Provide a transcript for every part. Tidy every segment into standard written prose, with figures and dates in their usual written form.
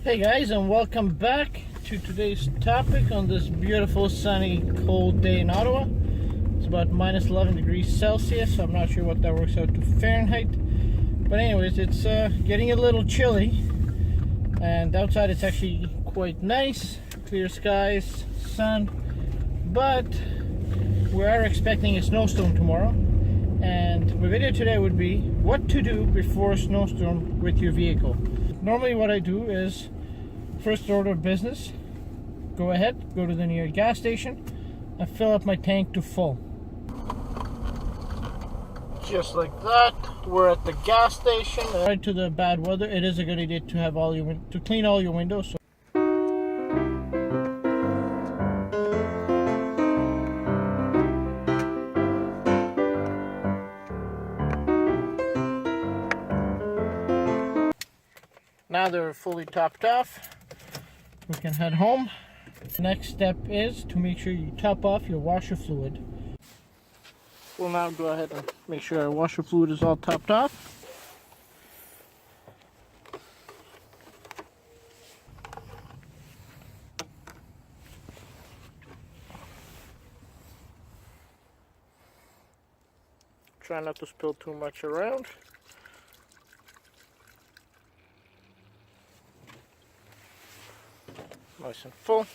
Hey guys, and welcome back to today's topic on this beautiful sunny cold day in Ottawa. It's about minus 11 degrees Celsius, so I'm not sure what that works out to Fahrenheit, but anyways, it's getting a little chilly, and outside it's actually quite nice, clear skies, sun, but we are expecting a snowstorm tomorrow. And my video today would be what to do before a snowstorm with your vehicle. Normally what I do is, first order of business, go to the nearest gas station and fill up my tank to full. Just like that, we're at the gas station. Right to the bad weather, it is a good idea to have to clean all your windows. So now they're fully topped off, we can head home. Next step is to make sure you top off your washer fluid. We'll now go ahead and make sure our washer fluid is all topped off. Try not to spill too much around. Nice and full.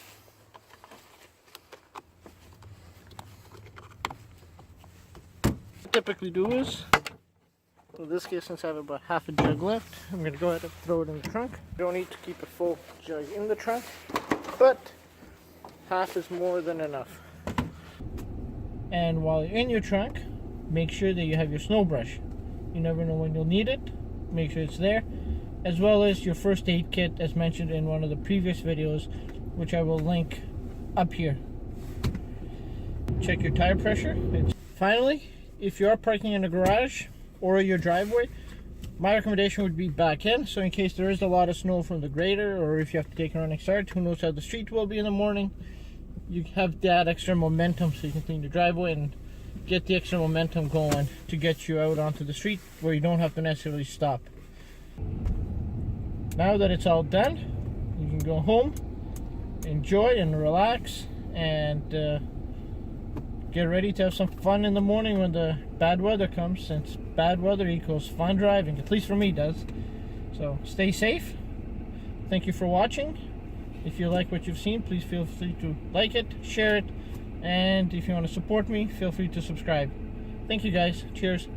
What I typically do is, in this case, since I have about half a jug left, I'm going to go ahead and throw it in the trunk. You don't need to keep a full jug in the trunk, but half is more than enough. And while you're in your trunk, make sure that you have your snow brush. You never know when you'll need it. Make sure it's there, as well as your first aid kit as mentioned in one of the previous videos, which I will link up here. Check your tire pressure. Finally, if you are parking in a garage or your driveway, my recommendation would be back in, so in case there is a lot of snow from the grader, or if you have to take a running start, who knows how the street will be in the morning, you have that extra momentum so you can clean the driveway and get the extra momentum going to get you out onto the street where you don't have to necessarily stop. Now that it's all done, you can go home, enjoy and relax, and get ready to have some fun in the morning when the bad weather comes, since bad weather equals fun driving, at least for me does. So stay safe. Thank you for watching. If you like what you've seen, please feel free to like it, share it, and if you want to support me, feel free to subscribe. Thank you guys. Cheers.